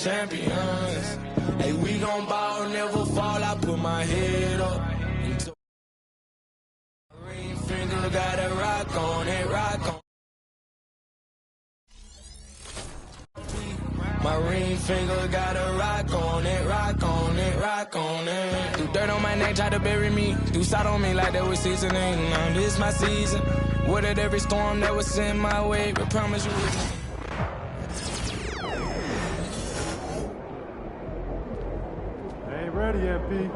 champions. Hey, we gon' ball, never fall. I put my head up. Ring finger got a rock on it, rock on. My ring finger got a rock on it, rock on it, rock on it. Do dirt on my neck, try to bury me. Do salt on me like that was seasoning. Now this my season. Weathered every storm that was in my way, but promise you with me. Ain't ready yet, P.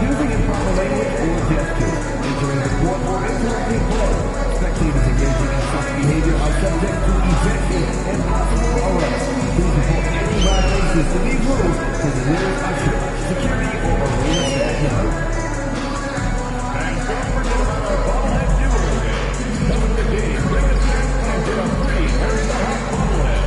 Using improper language or gestures, entering the court or interrupting play. Spectators engaging in such behavior are subject to ejection and possible arrest. Please report any violations to these rules to the nearest usher, security, or arena staff member. And don't forget about our bobblehead giveaway day. Come to the game, bring a set, and get a free Harry the Hawk bobblehead.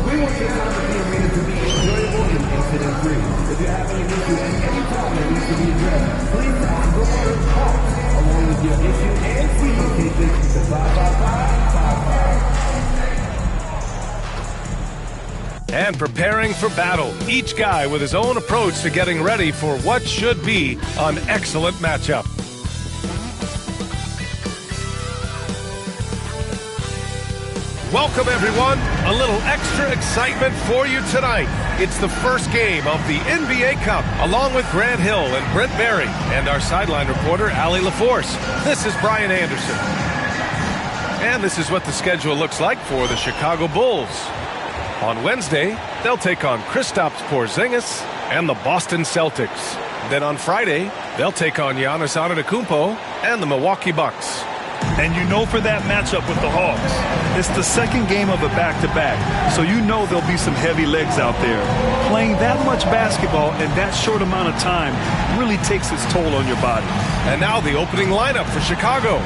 We want your time at the arena to be enjoyable and incident-free. If you have any issue at any time that needs to be addressed, please call the word HAWK along with your issue and fee location to 55555. And preparing for battle, each guy with his own approach to getting ready for what should be an excellent matchup. Welcome, everyone. A little extra excitement for you tonight. It's the first game of the NBA Cup, along with Grant Hill and Brent Berry, and our sideline reporter, Allie LaForce. This is Brian Anderson. And this is what the schedule looks like for the Chicago Bulls. On Wednesday, they'll take on Kristaps Porzingis and the Boston Celtics. Then on Friday, they'll take on Giannis Antetokounmpo and the Milwaukee Bucks. And you know for that matchup with the Hawks, it's the second game of a back-to-back, so you know there'll be some heavy legs out there. Playing that much basketball in that short amount of time really takes its toll on your body. And now the opening lineup for Chicago.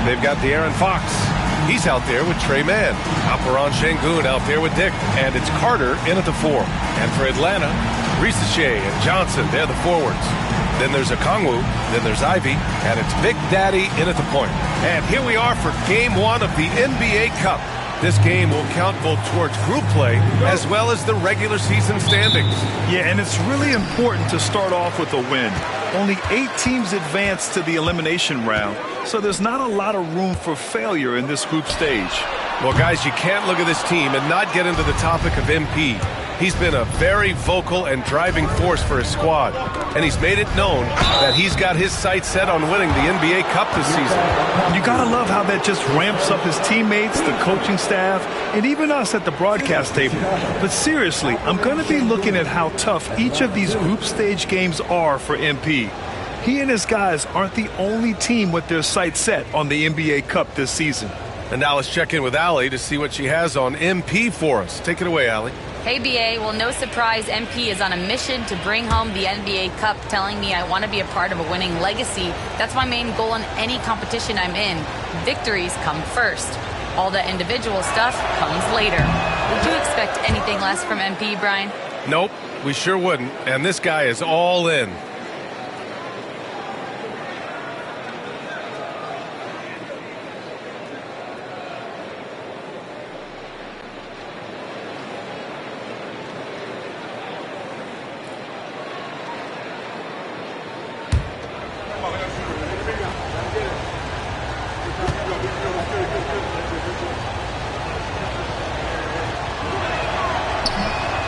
They've got De'Aaron Fox. He's out there with Trey Mann. Alperen Sengun out there with Dick. And it's Carter in at the 4. And for Atlanta, Risache and Johnson, they're the forwards. Then there's Okongwu, then there's Ivy, and it's Big Daddy in at the point. And here we are for Game 1 of the NBA Cup. This game will count both towards group play as well as the regular season standings. Yeah, and it's really important to start off with a win. Only 8 teams advance to the elimination round, so there's not a lot of room for failure in this group stage. Well, guys, you can't look at this team and not get into the topic of MP. He's been a very vocal and driving force for his squad, and he's made it known that he's got his sights set on winning the NBA Cup this season. You gotta love how that just ramps up his teammates, the coaching staff, and even us at the broadcast table. But seriously, I'm gonna be looking at how tough each of these group stage games are for MP. He and his guys aren't the only team with their sights set on the NBA Cup this season. And now let's check in with Allie to see what she has on MP for us. Take it away, Allie. Hey, BA. Well, no surprise, MP is on a mission to bring home the NBA Cup, telling me I want to be a part of a winning legacy. That's my main goal in any competition I'm in. Victories come first. All the individual stuff comes later. Would you expect anything less from MP, Brian? Nope, we sure wouldn't. And this guy is all in.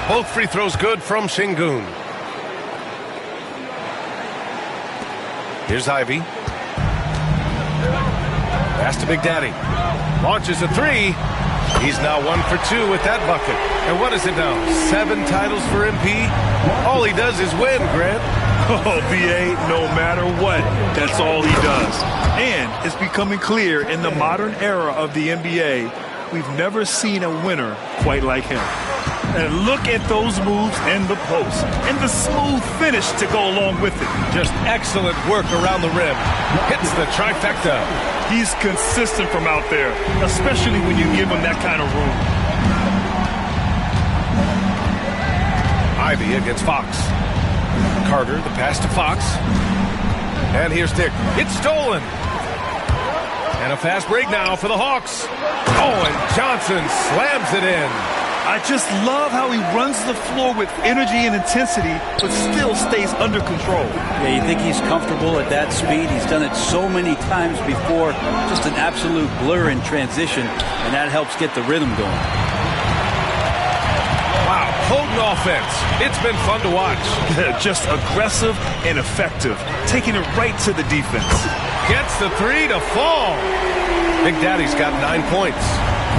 Both free throws good from Sengun. Here's Ivy. Pass to Big Daddy. Launches a 3. He's now 1 for 2 with that bucket. And what is it now? 7 titles for MP? All he does is win, Grant. Oh, BA, no matter what, that's all he does. And it's becoming clear in the modern era of the NBA, we've never seen a winner quite like him. And look at those moves in the post. And the smooth finish to go along with it. Just excellent work around the rim. Hits the trifecta. He's consistent from out there, especially when you give him that kind of room. Ivy against Fox. Carter, the pass to Fox. And here's Dick. It's stolen. And a fast break now for the Hawks. Oh, and Johnson slams it in. I just love how he runs the floor with energy and intensity, but still stays under control. Yeah, you think he's comfortable at that speed? He's done it so many times before. Just an absolute blur in transition, and that helps get the rhythm going. Wow, potent offense. It's been fun to watch. Just aggressive and effective, taking it right to the defense. Gets the three to fall. Big Daddy's got 9 points.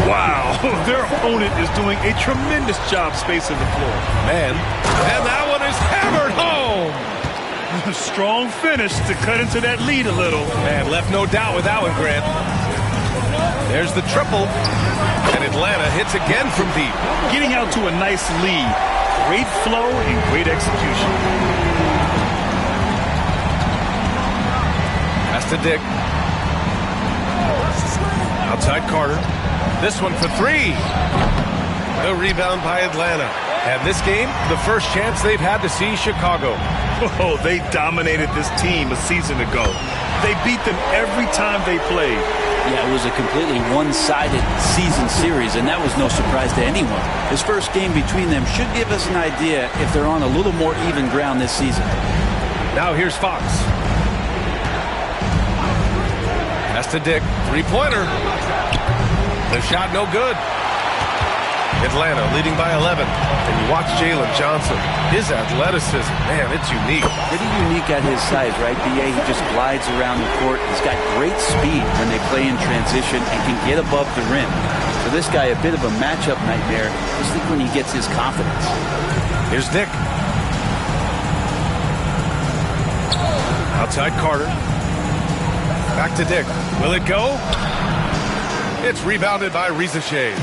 Wow, their opponent is doing a tremendous job spacing the floor. Man, and that one is hammered home. Strong finish to cut into that lead a little. Man, left no doubt with that one, Grant. There's the triple. And Atlanta hits again from deep. Getting out to a nice lead. Great flow and great execution. Pass to Dick. Outside Carter. This one for three. The rebound by Atlanta. And this game, the first chance they've had to see Chicago. Oh, they dominated this team a season ago. They beat them every time they played. Yeah, it was a completely one-sided season series, and that was no surprise to anyone. This first game between them should give us an idea if they're on a little more even ground this season. Now here's Fox. Pass to Dick. Three-pointer. The shot no good. Atlanta leading by 11. And you watch Jalen Johnson. His athleticism, man, it's unique. Pretty unique at his size, right, B.A.? He just glides around the court. He's got great speed when they play in transition and can get above the rim. For this guy, a bit of a matchup nightmare. Just think when he gets his confidence. Here's Dick. Outside Carter. Back to Dick. Will it go? It's rebounded by Rizachet.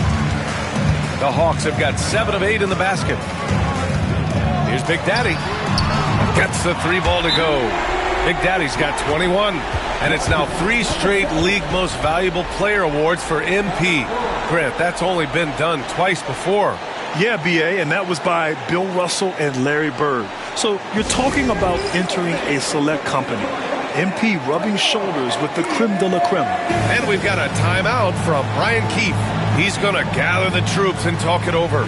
The Hawks have got 7 of 8 in the basket. Here's Big Daddy. Gets the three ball to go. Big Daddy's got 21. And it's now 3 straight league most valuable player awards for MP. Grant, that's only been done twice before. Yeah, B.A., and that was by Bill Russell and Larry Bird. So you're talking about entering a select company. MP rubbing shoulders with the creme de la creme. And we've got a timeout from Brian Keefe. He's going to gather the troops and talk it over.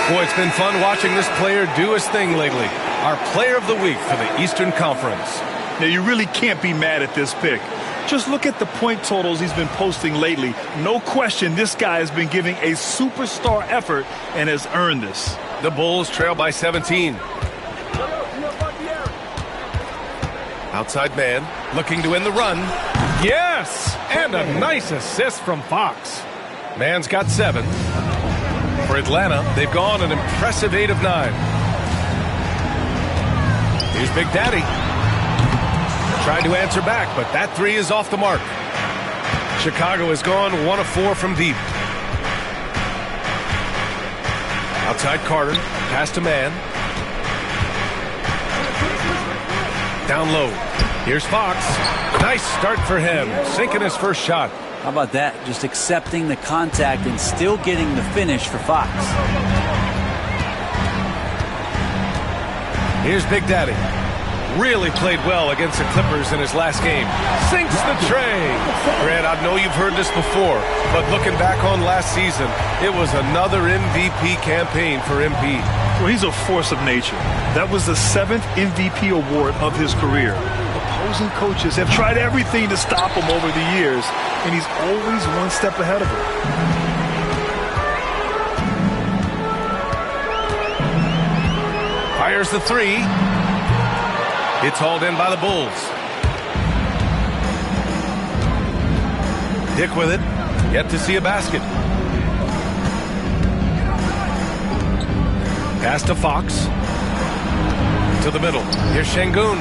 Boy, it's been fun watching this player do his thing lately. Our player of the week for the Eastern Conference. Now, you really can't be mad at this pick. Just look at the point totals he's been posting lately. No question, this guy has been giving a superstar effort and has earned this. The Bulls trail by 17. Outside man, looking to win the run. Yes! And a nice assist from Fox. Man's got 7. For Atlanta, they've gone an impressive 8 of 9. Here's Big Daddy. Tried to answer back, but that three is off the mark. Chicago has gone 1 of 4 from deep. Outside Carter, pass to man. Down low. Here's Fox. Nice start for him, sinking his first shot. How about that? Just accepting the contact and still getting the finish for Fox. Here's Big Daddy. Really played well against the Clippers in his last game. Sinks the tray. Grant, I know you've heard this before, but looking back on last season, it was another MVP campaign for MP. Well, he's a force of nature. That was the 7th MVP award of his career. Opposing coaches have tried everything to stop him over the years, and he's always one step ahead of them. Fires the three. It's hauled in by the Bulls. Dick with it. Yet to see a basket. Pass to Fox. To the middle. Here's Şengün.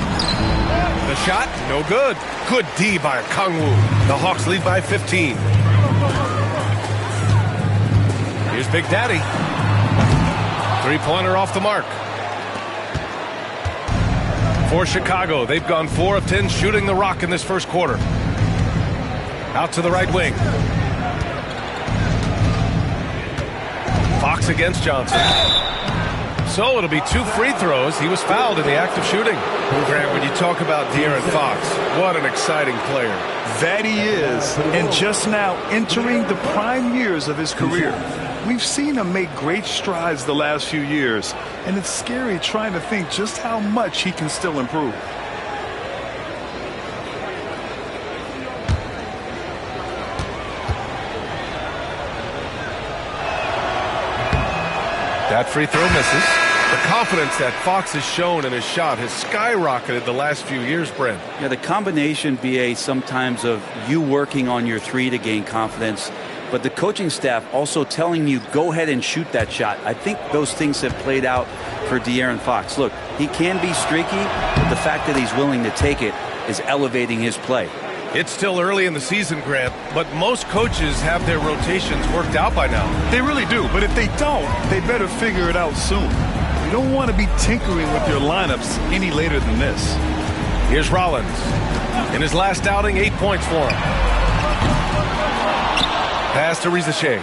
The shot, no good. Good D by Kangwoo. The Hawks lead by 15. Here's Big Daddy. Three-pointer off the mark. For Chicago, they've gone 4 of 10 shooting the rock in this first quarter. Out to the right wing. Fox against Johnson. So it'll be 2 free throws. He was fouled in the act of shooting. Grant, when you talk about De'Aaron Fox, what an exciting player. That he is, and just now entering the prime years of his career. We've seen him make great strides the last few years, and it's scary trying to think just how much he can still improve. That free throw misses. The confidence that Fox has shown in his shot has skyrocketed the last few years, Brent. Yeah, the combination, BA, sometimes of you working on your three to gain confidence, but the coaching staff also telling you, go ahead and shoot that shot. I think those things have played out for De'Aaron Fox. Look, he can be streaky, but the fact that he's willing to take it is elevating his play. It's still early in the season, Grant, but most coaches have their rotations worked out by now. They really do, but if they don't, they better figure it out soon. You don't want to be tinkering with your lineups any later than this. Here's Rollins. In his last outing, 8 points for him. Pass to Rizache.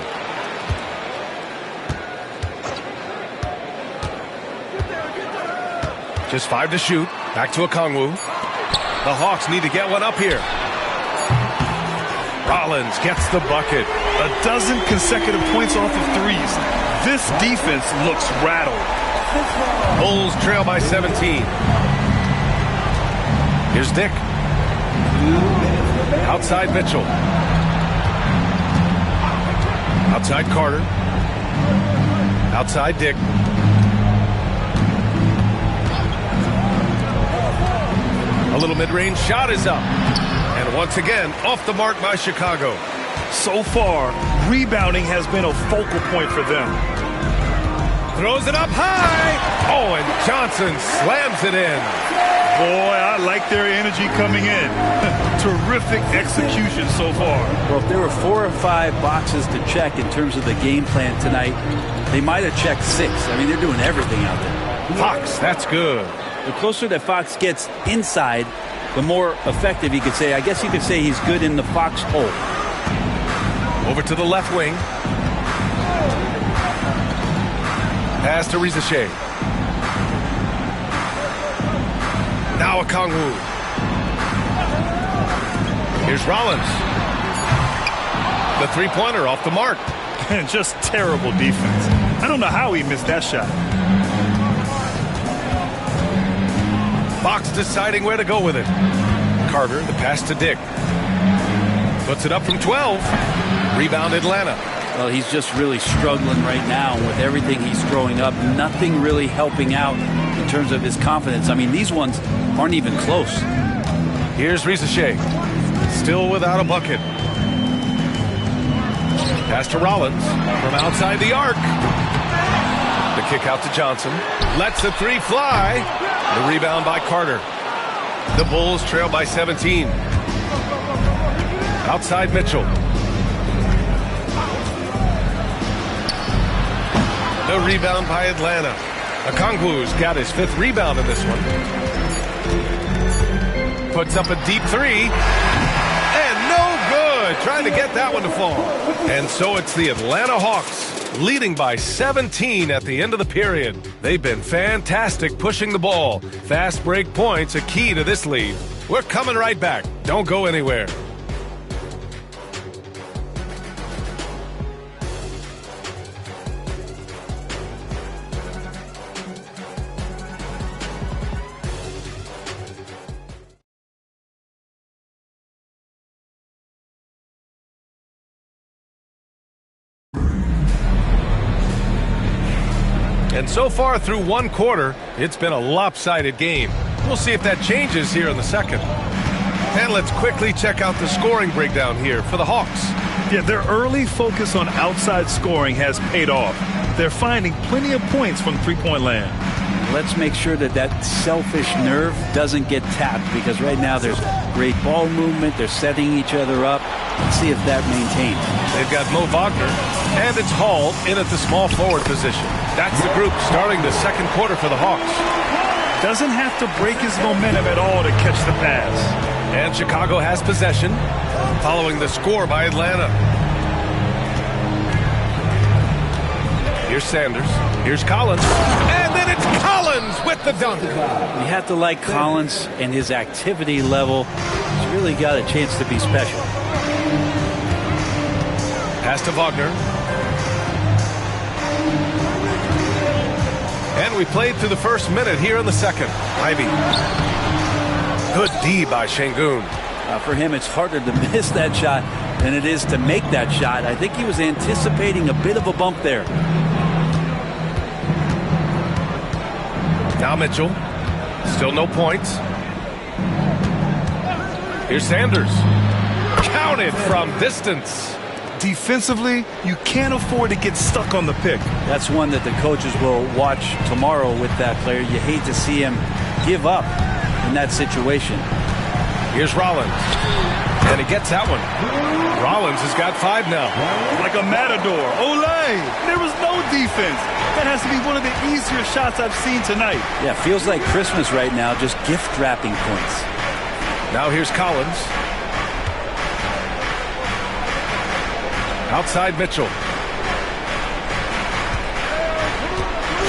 Just 5 to shoot. Back to Okongwu. The Hawks need to get one up here. Rollins gets the bucket. 12 consecutive points off of threes. This defense looks rattled. Bulls trail by 17. Here's Dick. Outside Mitchell. Outside Carter. Outside Dick. A little mid-range shot is up. And once again, off the mark by Chicago. So far, rebounding has been a focal point for them. Throws it up high. Oh, and Johnson slams it in. Boy, I like their energy coming in. Terrific execution so far. Well, if there were 4 or 5 boxes to check in terms of the game plan tonight, they might have checked 6. I mean, they're doing everything out there. Fox, that's good. The closer that Fox gets inside, the more effective he could say. I guess you could say he's good in the Fox hole. Over to the left wing. Pass to Rizache. Now Okongwu. Here's Rollins. The three-pointer off the mark. And just terrible defense. I don't know how he missed that shot. Fox deciding where to go with it. Carter, the pass to Dick. Puts it up from 12. Rebound Atlanta. Well, he's just really struggling right now with everything he's throwing up. Nothing really helping out in terms of his confidence. I mean, these ones aren't even close. Here's Rizache. Still without a bucket. Pass to Rollins from outside the arc. The kick out to Johnson. Lets the three fly. The rebound by Carter. The Bulls trail by 17. Outside Mitchell. The rebound by Atlanta. Okongwu's got his 5th rebound in this one. Puts up a deep 3. And no good. Trying to get that one to fall. And so it's the Atlanta Hawks leading by 17 at the end of the period. They've been fantastic pushing the ball. Fast break points a key to this lead. We're coming right back. Don't go anywhere. And so far through one quarter, it's been a lopsided game. We'll see if that changes here in the second. And let's quickly check out the scoring breakdown here for the Hawks. Yeah, their early focus on outside scoring has paid off. They're finding plenty of points from three-point land. Let's make sure that that selfish nerve doesn't get tapped, because right now there's great ball movement. They're setting each other up. Let's see if that maintains. They've got Mo Wagner, and it's Hall in at the small forward position. That's the group starting the second quarter for the Hawks. Doesn't have to break his momentum at all to catch the pass. And Chicago has possession, following the score by Atlanta. Here's Sanders. Here's Collins. And then it's Collins with the dunk. You have to like Collins and his activity level. He's really got a chance to be special. Pass to Wagner. And we played through the first minute here in the second. Ivy. Good D by Şengün. For him, it's harder to miss that shot than it is to make that shot. I think he was anticipating a bit of a bump there. Now Mitchell. Still no points. Here's Sanders. Counted from distance. Defensively, you can't afford to get stuck on the pick. That's one that the coaches will watch tomorrow with that player. You hate to see him give up in that situation. Here's Rollins. And he gets that one. Rollins has got 5 now. Like a matador. Olay! There was no defense. That has to be one of the easier shots I've seen tonight. Yeah, feels like Christmas right now, just gift wrapping points. Now here's Collins. Outside Mitchell.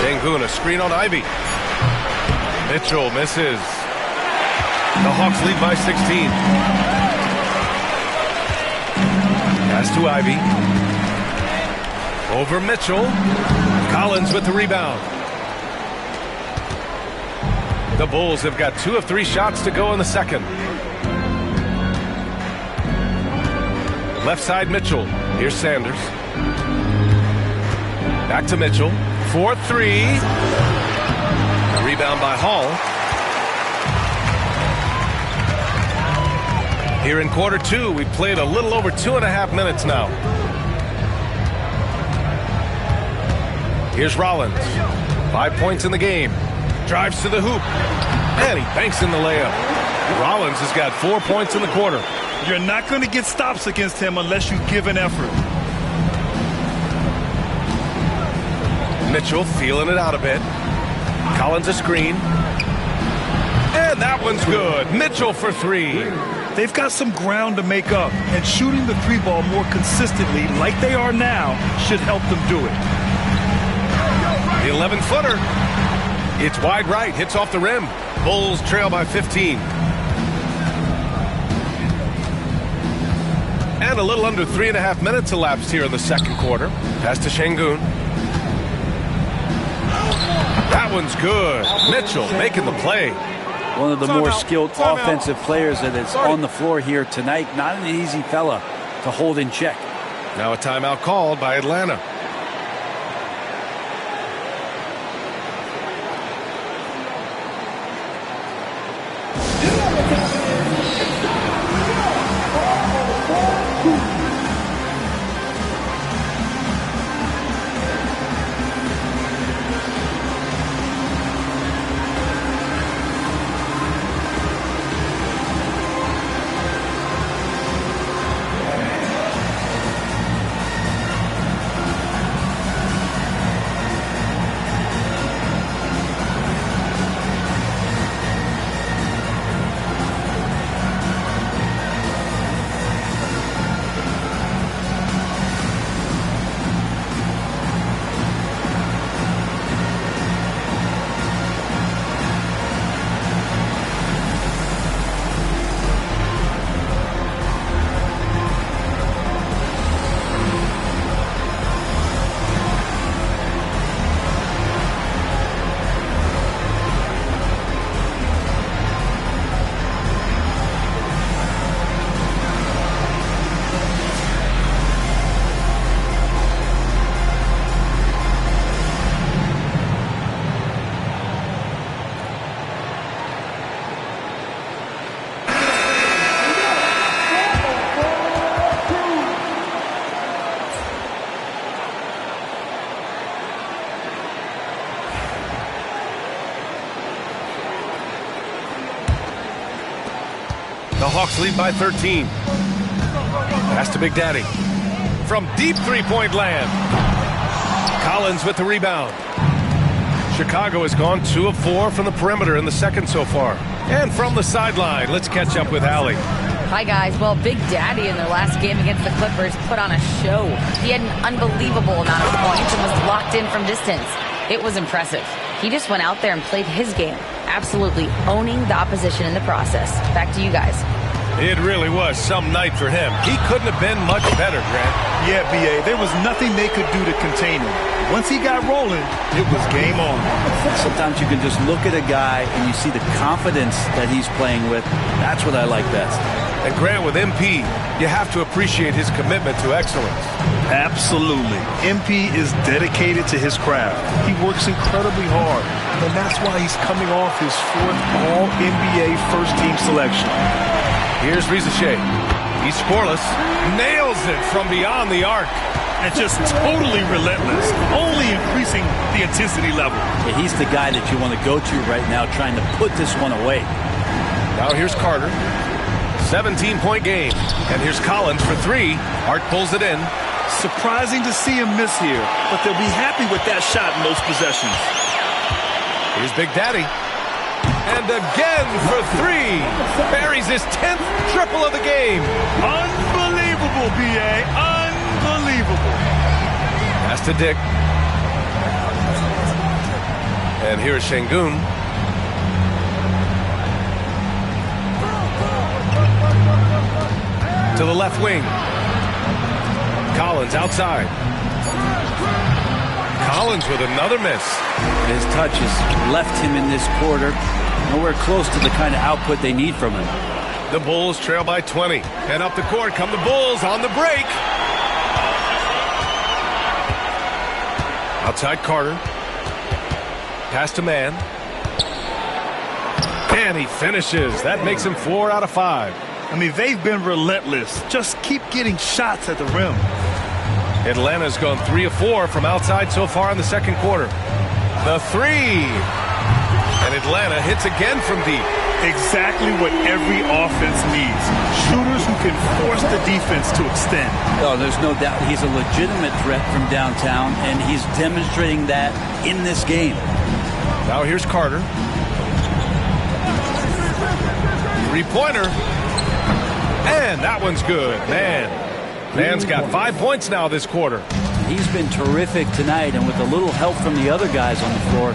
Şengün, a screen on Ivy. Mitchell misses. The Hawks lead by 16. Pass to Ivy. Over Mitchell. Collins with the rebound. The Bulls have got 2 of 3 shots to go in the second. Left side Mitchell. Here's Sanders. Back to Mitchell. 4-3. Rebound by Hall. Here in quarter 2, we played a little over 2.5 minutes now. Here's Rollins. 5 points in the game. Drives to the hoop. And he banks in the layup. Rollins has got 4 points in the quarter. You're not going to get stops against him unless you give an effort. Mitchell feeling it out a bit. Collins a screen. And that one's good. Mitchell for 3. They've got some ground to make up, and shooting the 3-ball more consistently like they are now should help them do it. The 11-footer. It's wide right. Hits off the rim. Bulls trail by 15. And a little under 3.5 minutes elapsed here in the second quarter. Pass to Şengün. That one's good. Mitchell making the play. One of the more skilled offensive players that is on the floor here tonight. Not an easy fella to hold in check. Now a timeout called by Atlanta. The Hawks lead by 13. Pass to Big Daddy. From deep three-point land. Collins with the rebound. Chicago has gone 2 of 4 from the perimeter in the second so far. And from the sideline, let's catch up with Allie. Hi, guys. Well, Big Daddy in their last game against the Clippers put on a show. He had an unbelievable amount of points and was locked in from distance. It was impressive. He just went out there and played his game, absolutely owning the opposition in the process. Back to you guys. It really was some night for him. He couldn't have been much better, Grant. Yeah, B.A., there was nothing they could do to contain him. Once he got rolling, it was game on. Sometimes you can just look at a guy and you see the confidence that he's playing with. That's what I like best. And Grant, with MP, you have to appreciate his commitment to excellence. Absolutely. MP is dedicated to his craft. He works incredibly hard, and that's why he's coming off his 4th All-NBA first-team selection. Here's Rizachet. He's scoreless. Nails it from beyond the arc. And just totally relentless, only increasing the intensity level. Yeah, he's the guy that you want to go to right now, trying to put this one away. Now here's Carter. 17-point game. And here's Collins for 3. Hart pulls it in. Surprising to see him miss here, but they'll be happy with that shot in those possessions. Here's Big Daddy. And again for 3. Buries his 10th triple of the game. Unbelievable, B.A. Unbelievable. Pass to Dick. And here's Şengün. To the left wing. Collins outside. Collins with another miss. His touch has left him in this quarter. Nowhere close to the kind of output they need from him. The Bulls trail by 20. And up the court come the Bulls on the break. Outside Carter. Pass to Mann. And he finishes. That makes him 4 out of 5. I mean, they've been relentless. Just keep getting shots at the rim. Atlanta's gone 3 of 4 from outside so far in the second quarter. The 3. And Atlanta hits again from deep. Exactly what every offense needs. Shooters who can force the defense to extend. Oh, there's no doubt he's a legitimate threat from downtown, and he's demonstrating that in this game. Now here's Carter. 3-pointer. And that one's good. Mann's got 5 points now this quarter. He's been terrific tonight, and with a little help from the other guys on the floor,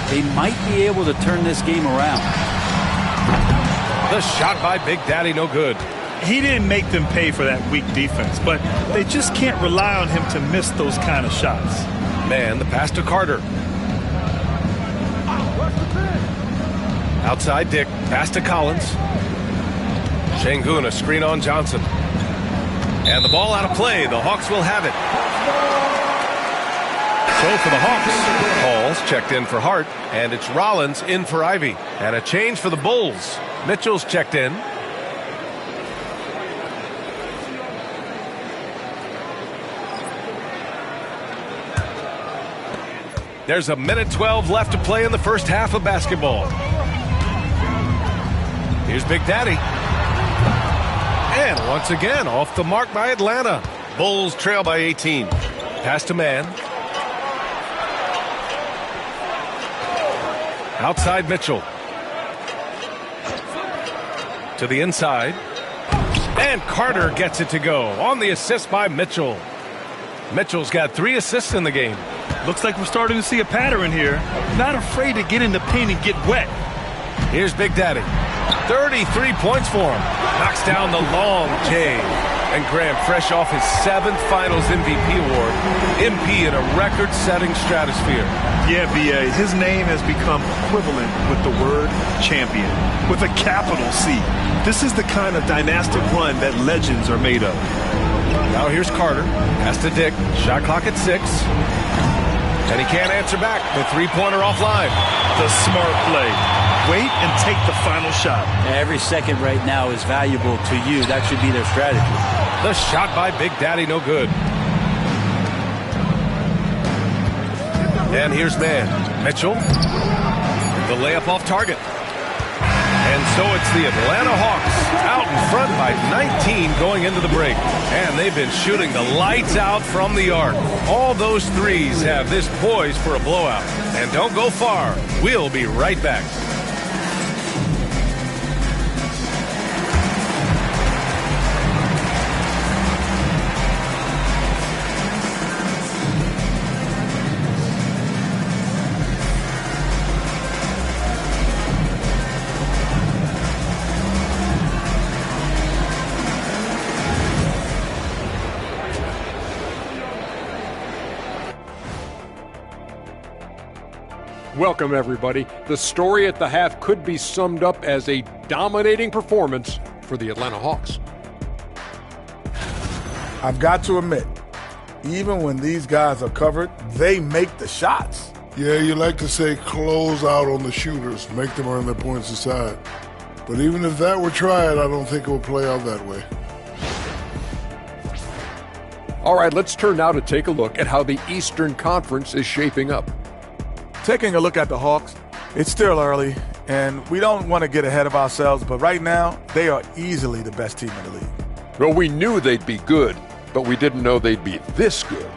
they might be able to turn this game around. The shot by Big Daddy, no good. He didn't make them pay for that weak defense, but they just can't rely on him to miss those kind of shots. Mann, the pass to Carter. Outside Dick, pass to Collins. Şengün, a screen on Johnson. And the ball out of play. The Hawks will have it. So for the Hawks, Hall's checked in for Hart, and it's Rollins in for Ivy. And a change for the Bulls. Mitchell's checked in. There's a minute 12 left to play in the first half of basketball. Here's Big Daddy. And once again, off the mark by Atlanta. Bulls trail by 18. Pass to Mann. Outside Mitchell. To the inside. And Carter gets it to go on the assist by Mitchell. Mitchell's got 3 assists in the game. Looks like we're starting to see a pattern here. Not afraid to get in the paint and get wet. Here's Big Daddy. 33 points for him. Knocks down the long J. And Graham, fresh off his 7th Finals MVP award, MP in a record-setting stratosphere. Yeah, B.A., his name has become equivalent with the word champion, with a capital C. This is the kind of dynastic run that legends are made of. Now here's Carter. Pass to Dick. Shot clock at 6. And he can't answer back. The 3-pointer offline. The smart play. Wait and take the final shot. Every second right now is valuable to you. That should be their strategy. The shot by Big Daddy, no good. And here's Mann. Mitchell. The layup off target. And so it's the Atlanta Hawks out in front by 19 going into the break. And they've been shooting the lights out from the arc. All those threes have this poised for a blowout. And don't go far. We'll be right back. Welcome, everybody. The story at the half could be summed up as a dominating performance for the Atlanta Hawks. I've got to admit, even when these guys are covered, they make the shots. Yeah, you like to say close out on the shooters, make them earn their points aside. But even if that were tried, I don't think it will play out that way. All right, let's turn now to take a look at how the Eastern Conference is shaping up. Taking a look at the Hawks, it's still early, and we don't want to get ahead of ourselves, but right now, they are easily the best team in the league. Well, we knew they'd be good, but we didn't know they'd be this good.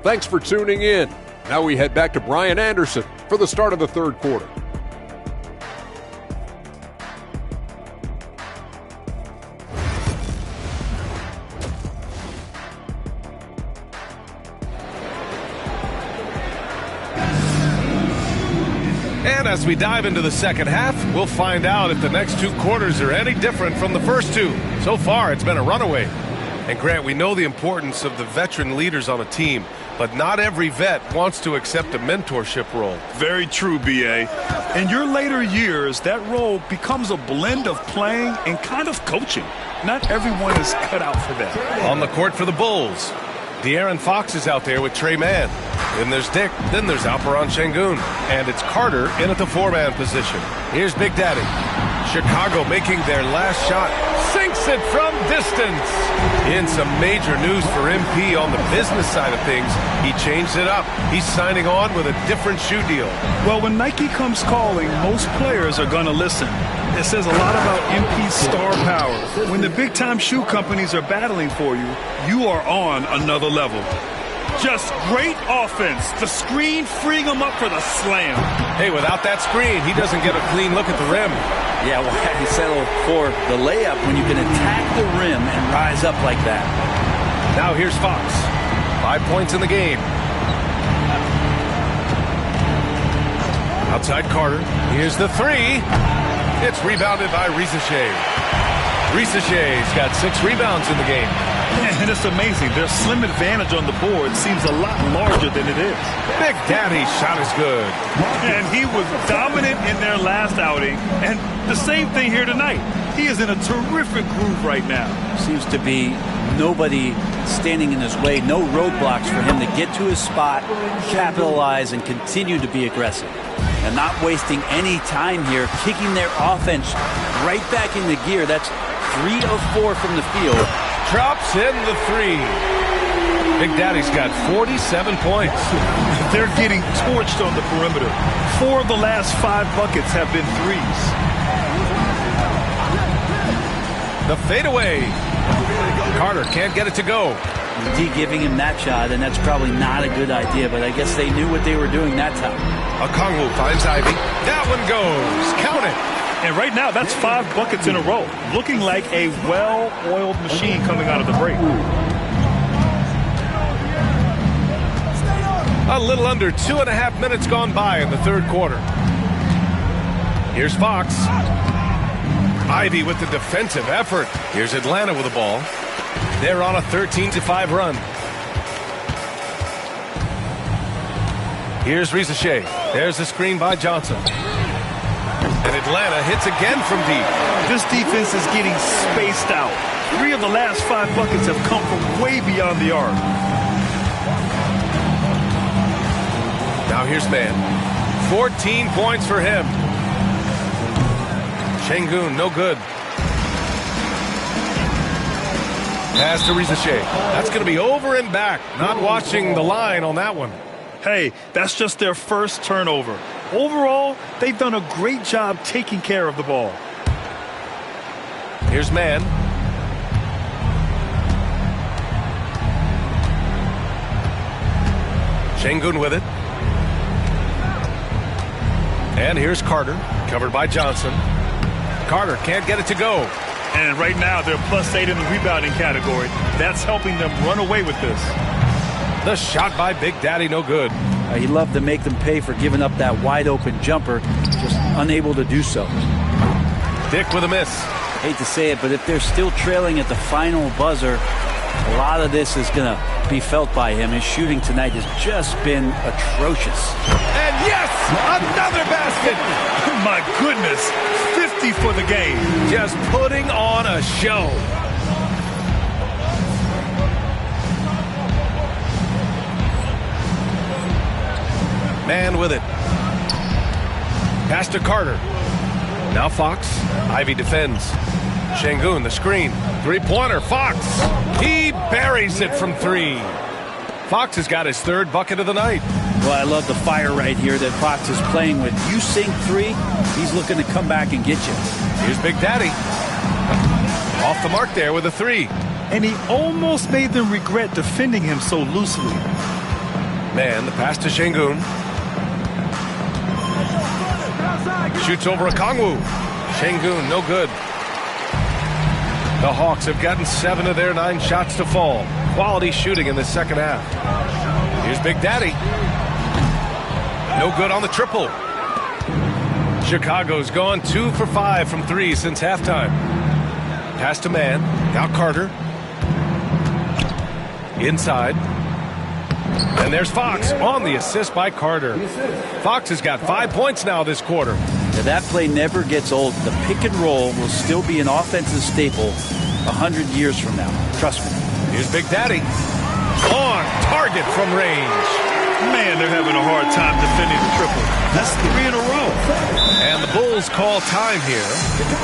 Thanks for tuning in. Now we head back to Brian Anderson for the start of the third quarter. And as we dive into the second half, we'll find out if the next two quarters are any different from the first two. So far, it's been a runaway. And Grant, we know the importance of the veteran leaders on a team, but not every vet wants to accept a mentorship role. Very true, B.A. In your later years, that role becomes a blend of playing and kind of coaching. Not everyone is cut out for that. On the court for the Bulls, De'Aaron Fox is out there with Trey Mann. Then there's Dick. Then there's Alperon Şengün. And it's Carter in at the four-man position. Here's Big Daddy. Chicago making their last shot. Sinks it from distance. In some major news for MP on the business side of things, he changed it up. He's signing on with a different shoe deal. Well, when Nike comes calling, most players are going to listen. It says a lot about MP's star power. When the big-time shoe companies are battling for you, you are on another level. Just great offense. The screen freeing him up for the slam. Hey, without that screen, he doesn't get a clean look at the rim. Yeah, well, he settled for the layup when you can attack the rim and rise up like that. Now here's Fox. 5 points in the game. Outside Carter. Here's the three. It's rebounded by Risacher. Risacher's got 6 rebounds in the game. And it's amazing. Their slim advantage on the board seems a lot larger than it is. Big Daddy's shot is good. And he was dominant in their last outing. And the same thing here tonight. He is in a terrific groove right now. Seems to be nobody standing in his way, no roadblocks for him to get to his spot, capitalize, and continue to be aggressive. And not wasting any time here, kicking their offense right back into gear. That's 3 of 4 from the field. Drops in the three. Big Daddy's got 47 points. They're getting torched on the perimeter. 4 of the last 5 buckets have been threes. The fadeaway. Carter can't get it to go. D giving him that shot, and that's probably not a good idea, but I guess they knew what they were doing that time. Okongwu finds Ivy. That one goes. Count it. And right now, that's 5 buckets in a row. Looking like a well-oiled machine coming out of the break. A little under 2.5 minutes gone by in the third quarter. Here's Fox. Ivy with the defensive effort. Here's Atlanta with the ball. They're on a 13-5 run. Here's Risacher. There's the screen by Johnson. And Atlanta hits again from deep. This defense is getting spaced out. 3 of the last 5 buckets have come from way beyond the arc. Now here's Mann. 14 points for him. Şengün, no good. Pass to Risacher. That's going to be over and back. Not watching the line on that one. Hey, that's just their first turnover. Overall, they've done a great job taking care of the ball. Here's man. Şengün with it. And here's Carter, covered by Johnson. Carter can't get it to go. And right now, they're +8 in the rebounding category. That's helping them run away with this. The shot by Big Daddy, no good. He loved to make them pay for giving up that wide-open jumper, just unable to do so. Dick with a miss. Hate to say it, but if they're still trailing at the final buzzer, a lot of this is going to be felt by him. His shooting tonight has just been atrocious. And yes, another basket. My goodness, 50 for the game. Just putting on a show. Man with it. Pass to Carter. Now Fox. Ivy defends. Şengün, the screen. Three-pointer, Fox. He buries it from three. Fox has got his third bucket of the night. Well, I love the fire right here that Fox is playing with. You sink three, he's looking to come back and get you. Here's Big Daddy. Off the mark there with a three. And he almost made them regret defending him so loosely. Man, the pass to Şengün. Shoots over Okongwu. Şengün, no good. The Hawks have gotten 7 of their 9 shots to fall. Quality shooting in the second half. Here's Big Daddy. No good on the triple. Chicago's gone 2 for 5 from 3 since halftime. Pass to man. Now Carter. Inside. And there's Fox on the assist by Carter. Fox has got 5 points now this quarter. Yeah, that play never gets old. The pick and roll will still be an offensive staple 100 years from now. Trust me. Here's Big Daddy. On target from range. Man, they're having a hard time defending the triple. That's 3 in a row. And the Bulls call time here.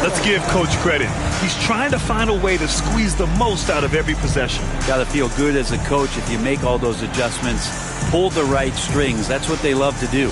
Let's give Coach credit. He's trying to find a way to squeeze the most out of every possession. Got to feel good as a coach if you make all those adjustments. Pull the right strings. That's what they love to do.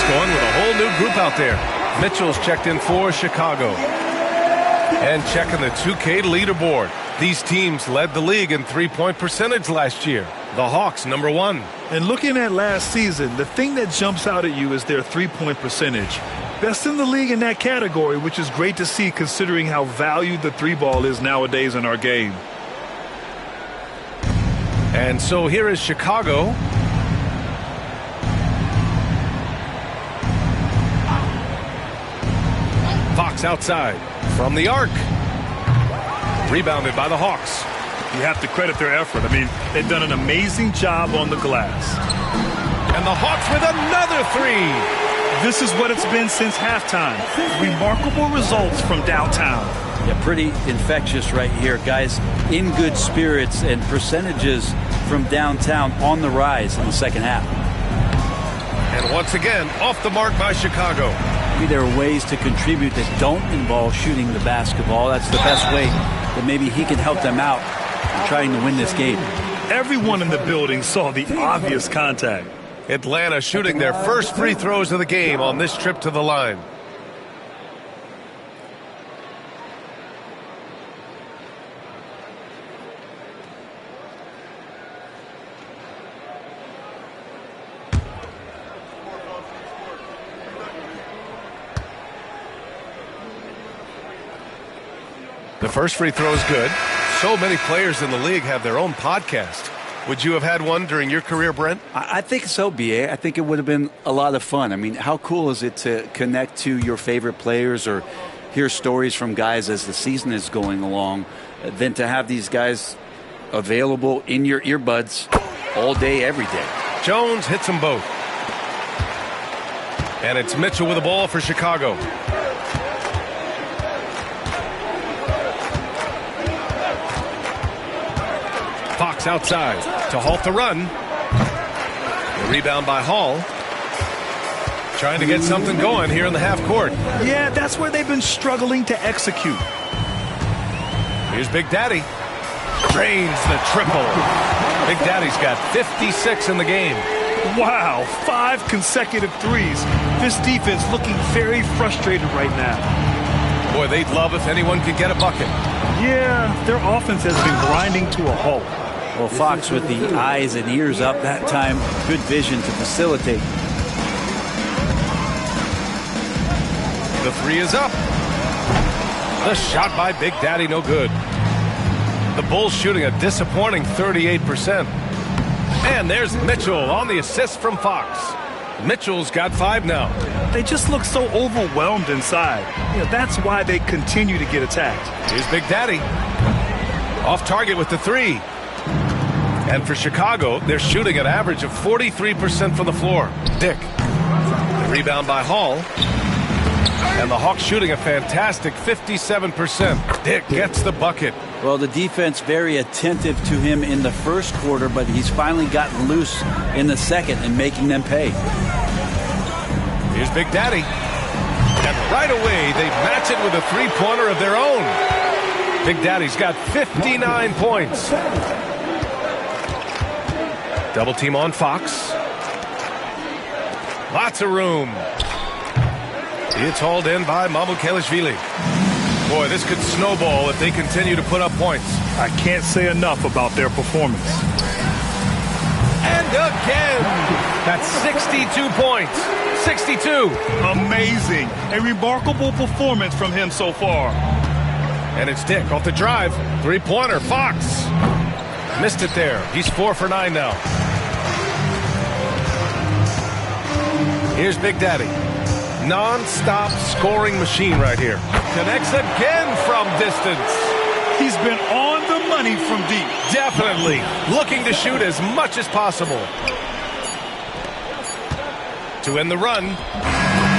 Going with a whole new group out there. Mitchell's checked in for Chicago. And checking the 2K leaderboard. These teams led the league in three-point percentage last year. The Hawks, number 1. And looking at last season, the thing that jumps out at you is their three-point percentage. Best in the league in that category, which is great to see considering how valued the three ball is nowadays in our game. And so here is Chicago. Fox outside from the arc. Rebounded by the Hawks. You have to credit their effort. I mean, they've done an amazing job on the glass. And the Hawks with another three. This is what it's been since halftime. Remarkable results from downtown. Yeah, pretty infectious right here. Guys in good spirits and percentages from downtown on the rise in the second half. And once again, off the mark by Chicago. Maybe there are ways to contribute that don't involve shooting the basketball. That's the best way that maybe he can help them out in trying to win this game. Everyone in the building saw the obvious contact. Atlanta shooting their first free throws of the game on this trip to the line. The first free throw is good. So many players in the league have their own podcast. Would you have had one during your career, Brent? I think so, B.A. I think it would have been a lot of fun. I mean, how cool is it to connect to your favorite players or hear stories from guys as the season is going along than to have these guys available in your earbuds all day, every day. Jones hits them both. And it's Mitchell with the ball for Chicago. Fox outside to halt the run. The rebound by Hall. Trying to get something going here in the half court. Yeah, that's where they've been struggling to execute. Here's Big Daddy. Drains the triple. Big Daddy's got 56 in the game. Wow, 5 consecutive threes. This defense looking very frustrated right now. Boy, they'd love if anyone could get a bucket. Yeah, their offense has been grinding to a halt. Well, Fox with the eyes and ears up that time. Good vision to facilitate. The three is up. The shot by Big Daddy, no good. The Bulls shooting a disappointing 38%. And there's Mitchell on the assist from Fox. Mitchell's got 5 now. They just look so overwhelmed inside. That's why they continue to get attacked. Here's Big Daddy. Off target with the three. And for Chicago, they're shooting an average of 43% from the floor. Dick. The rebound by Hall. And the Hawks shooting a fantastic 57%. Dick gets the bucket. Well, the defense very attentive to him in the first quarter, but he's finally gotten loose in the second and making them pay. Here's Big Daddy. And right away, they match it with a three-pointer of their own. Big Daddy's got 59 points. Double team on Fox. Lots of room. It's hauled in by Mamukelishvili. Boy, this could snowball if they continue to put up points. I can't say enough about their performance. And again, that's 62 points. 62. Amazing. A remarkable performance from him so far. And it's Dick off the drive. Three-pointer, Fox. Missed it there. He's 4 for 9 now. Here's Big Daddy. Non-stop scoring machine right here. Connects again from distance. He's been on the money from deep. Definitely. Looking to shoot as much as possible. To end the run.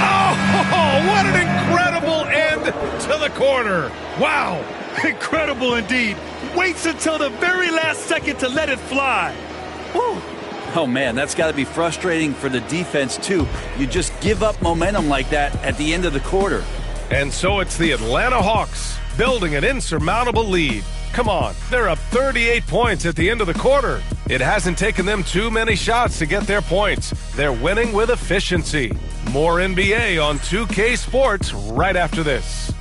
Oh, what an incredible end to the corner. Wow. Incredible indeed. Waits until the very last second to let it fly. Woo. Oh, man, that's got to be frustrating for the defense, too. You just give up momentum like that at the end of the quarter. And so it's the Atlanta Hawks building an insurmountable lead. Come on, they're up 38 points at the end of the quarter. It hasn't taken them too many shots to get their points. They're winning with efficiency. More NBA on 2K Sports right after this.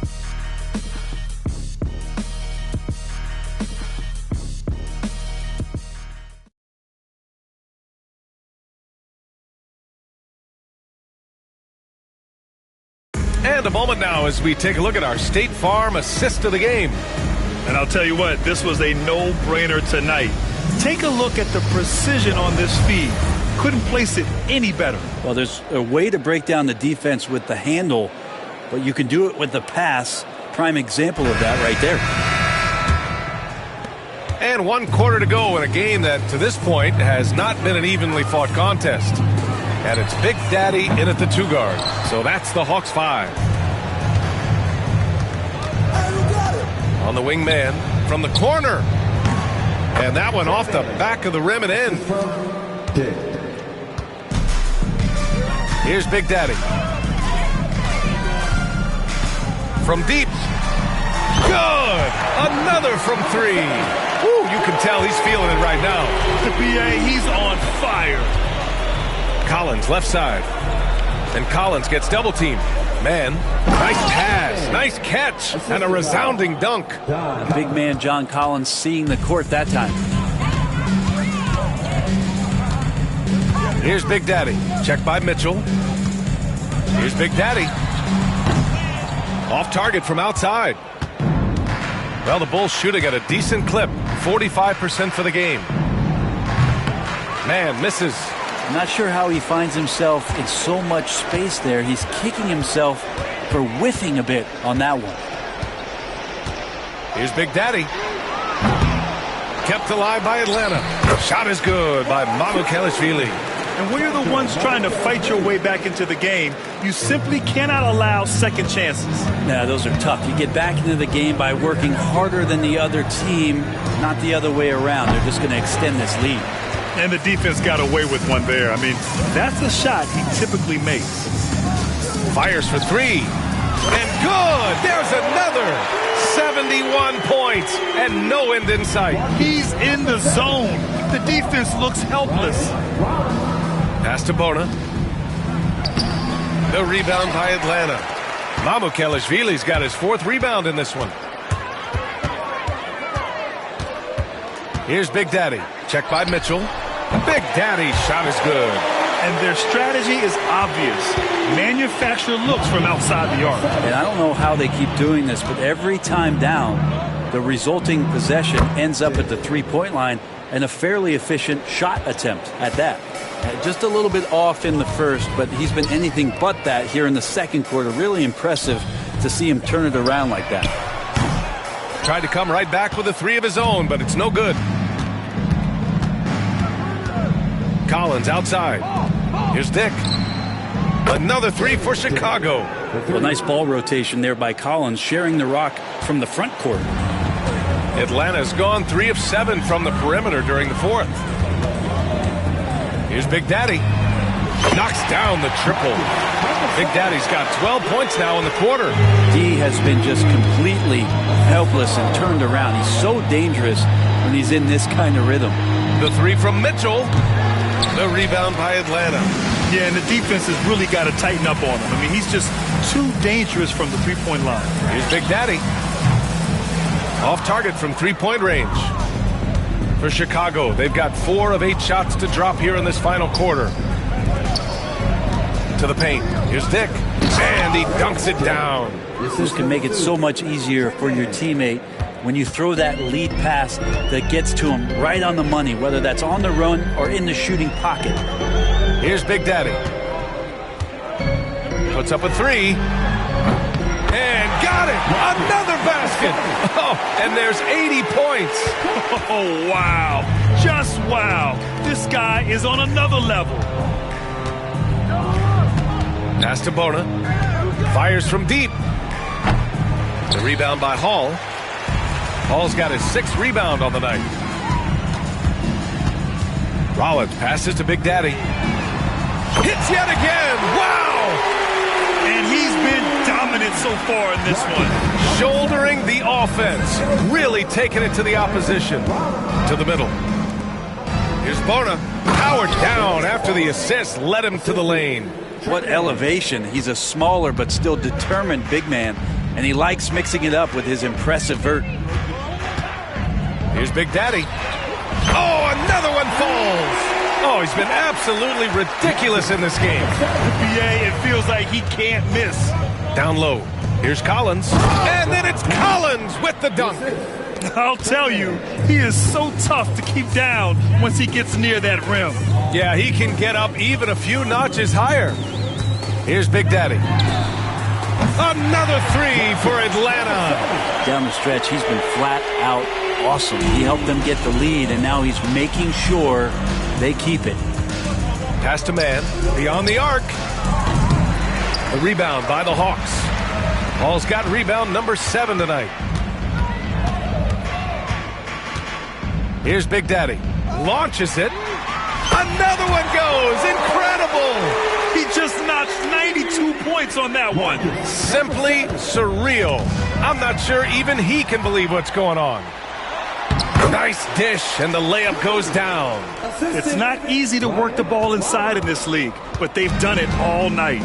And a moment now as we take a look at our State Farm assist of the game. And I'll tell you what, this was a no-brainer tonight. Take a look at the precision on this feed. Couldn't place it any better. Well, there's a way to break down the defense with the handle, but you can do it with the pass. Prime example of that right there. And 1 quarter to go in a game that, to this point, has not been an evenly fought contest. And it's Big Daddy in at the 2 guard. So that's the Hawks 5. On the wing man from the corner. And that one off the back of the rim and in. Here's Big Daddy. From deep. Good. Another from 3. Woo, you can tell he's feeling it right now. The BA, he's on fire. Collins, left side. And Collins gets double teamed. Man, nice pass, nice catch, and a resounding dunk. Big man John Collins seeing the court that time. Here's Big Daddy. Check by Mitchell. Here's Big Daddy. Off target from outside. Well, the Bulls shooting at a decent clip. 45% for the game. Man, misses. I'm not sure how he finds himself in so much space there. He's kicking himself for whiffing a bit on that one. Here's Big Daddy. Kept alive by Atlanta. Shot is good by Mamukelashvili. And when you're the ones trying to fight your way back into the game, you simply cannot allow second chances. Yeah, those are tough. You get back into the game by working harder than the other team, not the other way around. They're just going to extend this lead. And the defense got away with one there. I mean, that's a shot he typically makes. Fires for three. And good! There's another! 71 points and no end in sight. He's in the zone. The defense looks helpless. Pass to Bona. The rebound by Atlanta. Mamukelashvili's got his 4th rebound in this one. Here's Big Daddy. Check by Mitchell. Big Daddy's shot is good. And their strategy is obvious. Manufacture looks from outside the arc. And I don't know how they keep doing this, but every time down, the resulting possession ends up at the three-point line and a fairly efficient shot attempt at that. Just a little bit off in the first, but he's been anything but that here in the second quarter. Really impressive to see him turn it around like that. Tried to come right back with a 3 of his own, but it's no good. Collins outside. Here's Dick. Another 3 for Chicago. Well, nice ball rotation there by Collins, sharing the rock from the front court. Atlanta's gone 3 of 7 from the perimeter during the 4th. Here's Big Daddy. Knocks down the triple. Big Daddy's got 12 points now in the quarter. D has been just completely helpless and turned around. He's so dangerous when he's in this kind of rhythm. The 3 from Mitchell. The rebound by Atlanta. Yeah, and the defense has really got to tighten up on him. I mean, he's just too dangerous from the three-point line. Here's Big Daddy. Off target from three-point range. For Chicago, they've got 4 of 8 shots to drop here in this final quarter. To the paint. Here's Dick. And he dunks it down. This can make it so much easier for your teammate when you throw that lead pass that gets to him right on the money, whether that's on the run or in the shooting pocket. Here's Big Daddy. Puts up a 3. And got it! Another basket! Oh, and there's 80 points. Oh, wow. Just wow. This guy is on another level. Pass to Bona. Fires from deep. The rebound by Hall. Hall's got his 6th rebound on the night. Rollins passes to Big Daddy. Hits yet again! Wow! And he's been dominant so far in this one. Shouldering the offense. Really taking it to the opposition. To the middle. Here's Bona. Powered down after the assist led him to the lane. What elevation. He's a smaller but still determined big man. And he likes mixing it up with his impressive vert. Here's Big Daddy. Oh, another one falls. Oh, he's been absolutely ridiculous in this game. BA, it feels like he can't miss. Down low. Here's Collins. And then it's Collins with the dunk. I'll tell you, he is so tough to keep down once he gets near that rim. Yeah, he can get up even a few notches higher. Here's Big Daddy. Another 3 for Atlanta. Down the stretch, he's been flat out awesome. He helped them get the lead, and now he's making sure they keep it. Pass to man. Beyond the arc. The rebound by the Hawks. Hall's got rebound number 7 tonight. Here's Big Daddy. Launches it. Another one goes. Incredible. He just notched 92 points on that one. Simply surreal. I'm not sure even he can believe what's going on. Nice dish, and the layup goes down. It's not easy to work the ball inside in this league, but they've done it all night.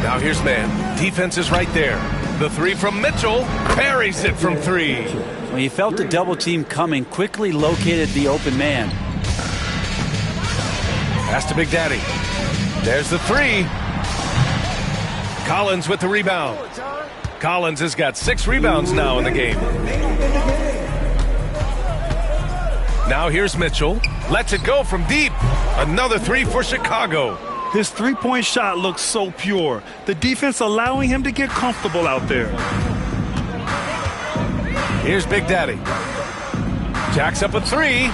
Now here's man. Defense is right there. The three from Mitchell. Parries it from three. When he felt the double team coming, quickly located the open man. Pass to Big Daddy. There's the three. Collins with the rebound. Collins has got 6 rebounds now in the game. Now here's Mitchell. Lets it go from deep. Another three for Chicago. His three-point shot looks so pure. The defense allowing him to get comfortable out there. Here's Big Daddy. Jacks up a three.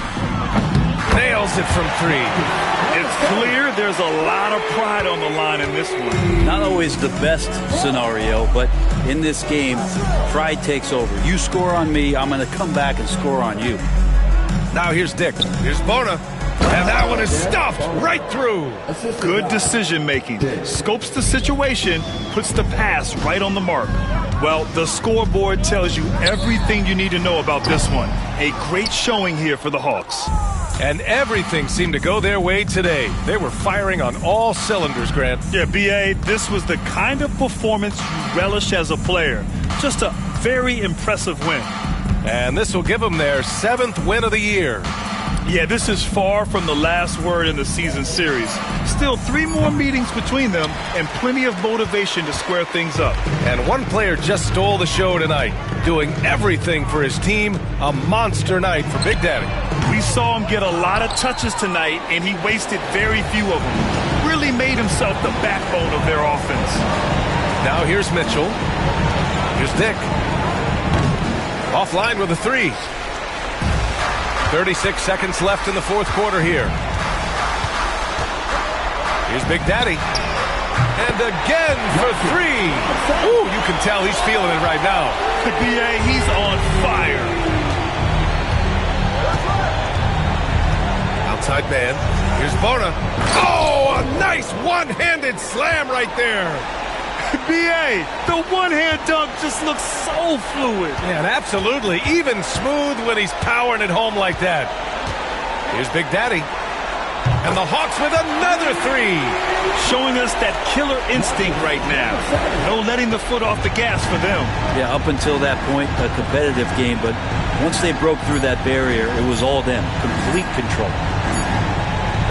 Nails it from three. It's clear there's a lot of pride on the line in this one. Not always the best scenario, but in this game, pride takes over. You score on me, I'm going to come back and score on you. Now here's Dick. Here's Bona. And that one is stuffed right through. Good decision-making. Scopes the situation, puts the pass right on the mark. Well, the scoreboard tells you everything you need to know about this one. A great showing here for the Hawks. And everything seemed to go their way today. They were firing on all cylinders, Grant. Yeah, B.A., this was the kind of performance you relish as a player. Just a very impressive win. And this will give them their 7th win of the year. Yeah, this is far from the last word in the season series. Still 3 more meetings between them and plenty of motivation to square things up. And one player just stole the show tonight, doing everything for his team. A monster night for Big Daddy. We saw him get a lot of touches tonight, and he wasted very few of them. Really made himself the backbone of their offense. Now here's Mitchell. Here's Dick. Offline with a three. 36 seconds left in the 4th quarter here. Here's Big Daddy. And again for three. Ooh, you can tell he's feeling it right now. B.A., he's on fire. Outside man. Here's Bona. Oh, a nice one-handed slam right there. B.A., the one-hand dunk just looks so fluid. Yeah, and absolutely even smooth when he's powering it home like that. Here's Big Daddy. And the Hawks with another three. Showing us that killer instinct right now. No letting the foot off the gas for them. Yeah, up until that point, a competitive game, but once they broke through that barrier, it was all them. Complete control.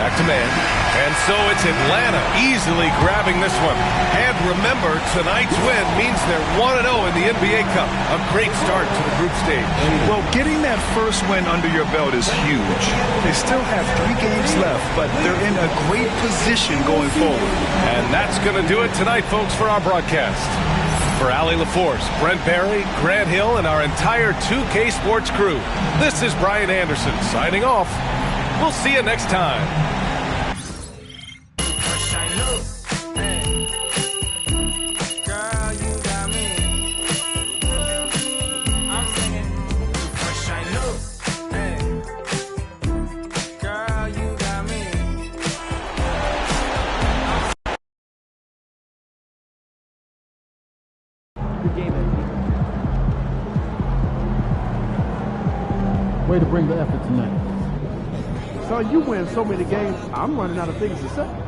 Back to man. And so it's Atlanta easily grabbing this one. And remember, tonight's win means they're 1-0 in the NBA Cup. A great start to the group stage. Well, getting that first win under your belt is huge. They still have 3 games left, but they're in a great position going forward. And that's going to do it tonight, folks, for our broadcast. For Ali LaForce, Brent Barry, Grant Hill, and our entire 2K Sports crew, this is Brian Anderson signing off. We'll see you next time. Way to bring the effort tonight. So you win so many games, I'm running out of things to say.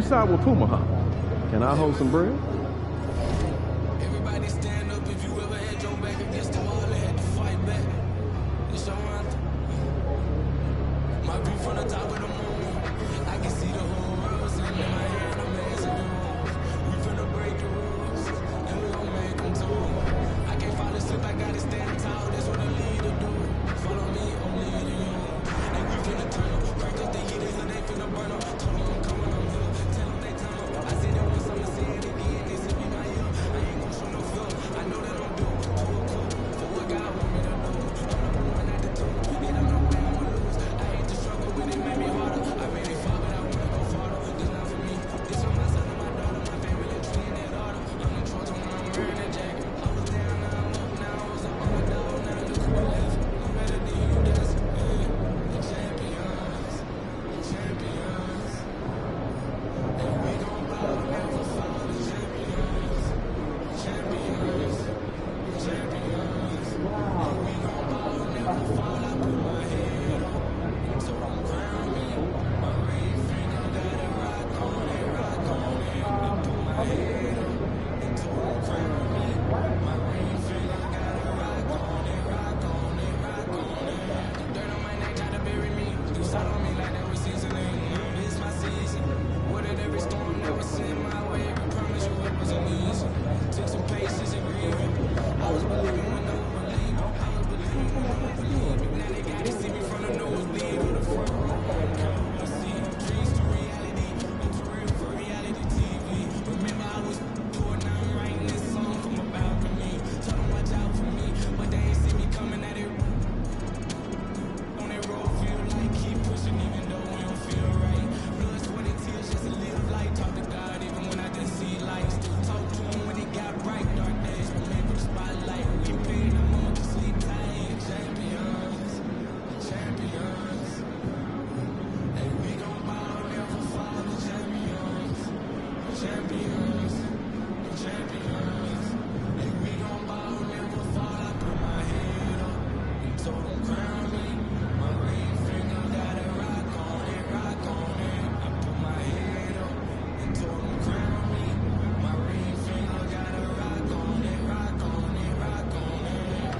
side with Puma, huh? Can I hold some bread? Everybody stand up if you ever had your back against the wall and had to fight back. It's your anthem. My view from the top of the moon. I can see the whole world sitting in my hand. I'm asking the rules. We finna break the rules, and we gon' make them too. I can't fall asleep, I gotta stand tall. That's what a leader do. Follow me, I'm leading you. And we finna turn up. Crank up the heat, and they finna burn up. Told them I'm coming, I'm here. Tell them they turn up. I said it once, I'ma say it again. They said be my ear. I ain't gon' show no fear. I know that I'm due to a coup for what God want me to do. I'm the one at the two. It don't know where I'ma lose. I hate to struggle with it, made me harder. I made it far, but I wanna go farther. This not for me. This for my son and my daughter. My family tree in that order. I'm in Trojan when I'm wearing that jacket. I was down, now I'm up, now I was up on the dog. Now look who left. I'm better than you, that's it. The champions, the champions. And we gon' bow, never fall. The champions, the champions, the champions. And we gon' bow, never fall. I put my head up, so don't crown me. My ring finger got it, rock on it, rock on it. I put my head up, so don't crown me. My ring finger got it, rock on it, rock on it, rock on it. Dirt on my neck, try to bury me. You sat on me like that was seasoning. This my season. Weathered every storm that was in my way. I promise you it wasn't easy. Took some patience and grieving. I was believing when no one believed. I was believing when no one believed. Now they gotta see me from the nosebleed or the front row. Can't see dreams to reality. I'm too real for reality TV. Remember I was poor, now I'm writing this song from a balcony. Tell them watch out for me, but they ain't see me coming at it. On that road, feel like keep pushing even though we don't feel right. Blood, sweat, and tears just to live life. Talk to God even when I didn't see light. Still talk to him when it got bright. Dark days, remember the spotlight. We paid, I'm on to sleep tight. Champions, champions. And we gon' bow, never fall. The champions, champions, champions. And we gon' bow, never fall. I put my head up and told them crown me. My ring finger got it, rock on it, rock on it. I put my head up and told them crown me. My ring finger got it, rock on it, rock on it, rock on it.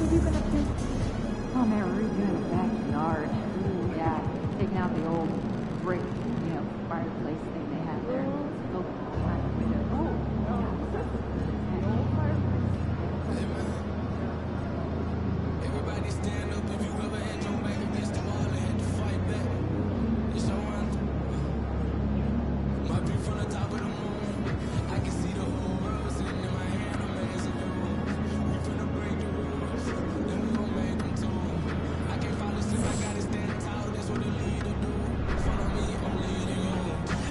have you been up to? Oh man, we're redoing the backyard. Ooh, yeah, taking out the old brick, fireplace thing they had there. Oh, Everybody stand up if you ever had your back against the wall and had to fight back. It's your anthem. My view from the top of the moon. I can see the whole world sitting in my hand. I'm asking you. We finna break the rules, then we gon' make them too. I can't follow slip, I gotta stand tall. That's what the leader do. Follow me, I'm leading you.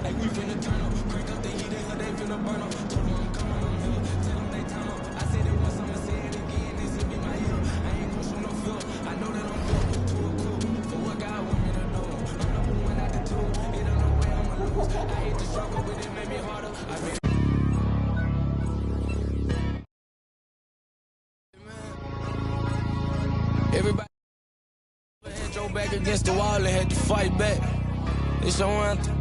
Hey, we finna turn up, crank up the heat, they finna burn up. Told them I'm coming, I'm here. Tell them they time up. I said it once, I'ma say it again. This will be my year. I ain't gon' show no fear. I know that I'm built to a coup. For what God want me to do. I'm number one out the two. It ain't no way I'ma lose. I hate the struggle, but it made me harder. I made everybody had your back against the wall and had to fight back. It's your anthem.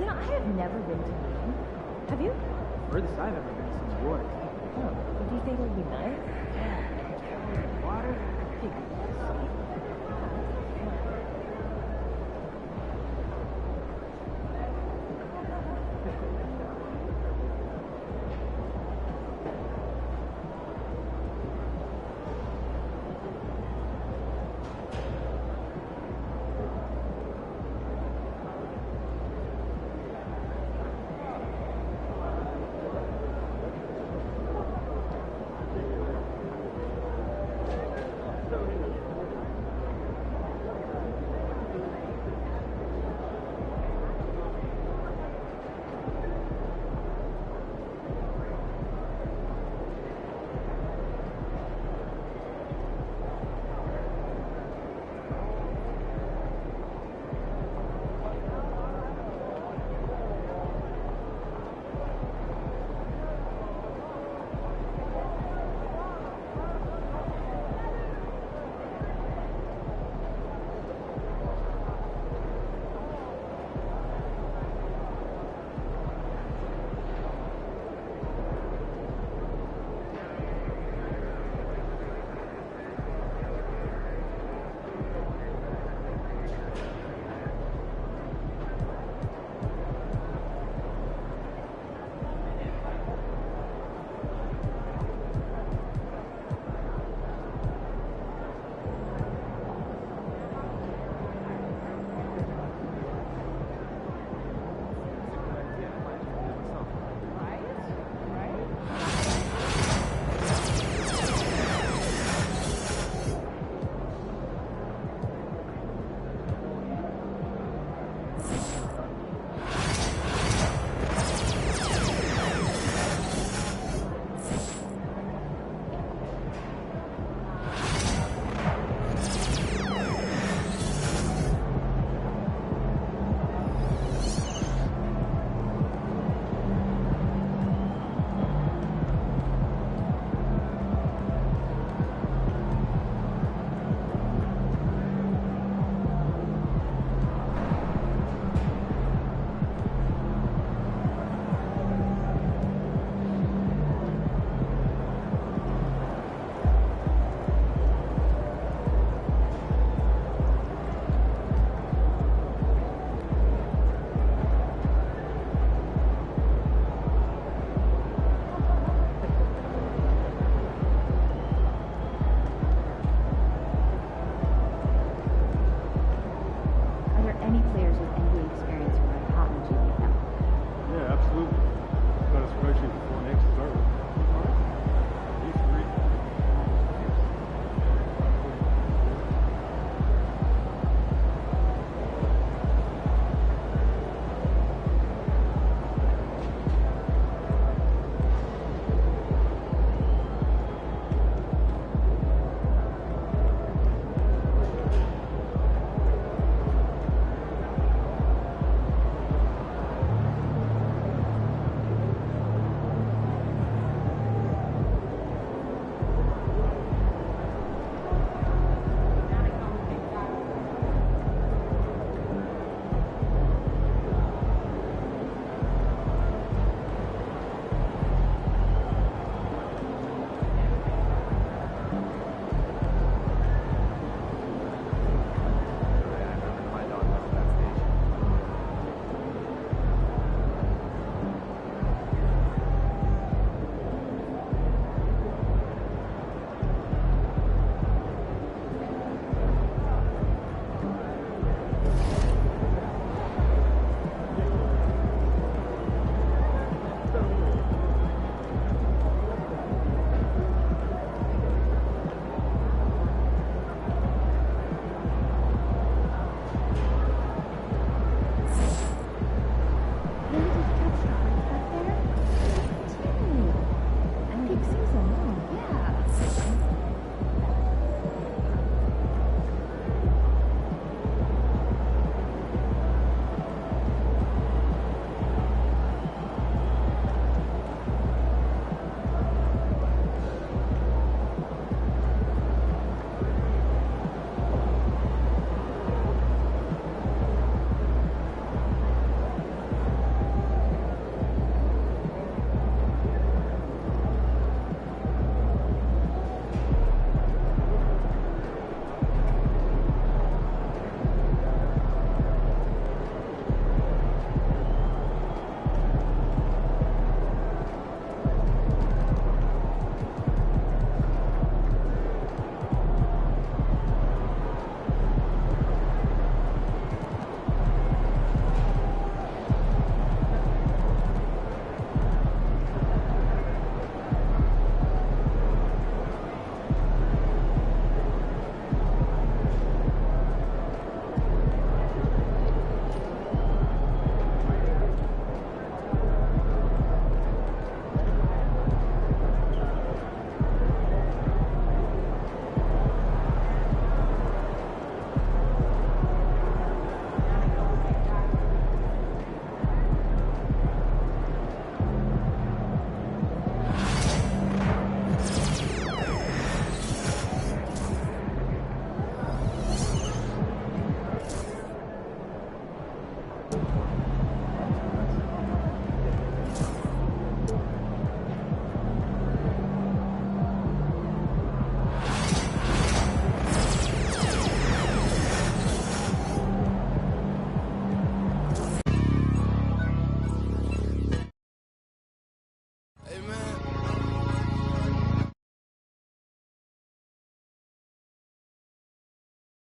I have never been to Maine. Have you? Furthest I've ever been is New York. Oh, do you think it would be nice? Yeah. Water? I think it's So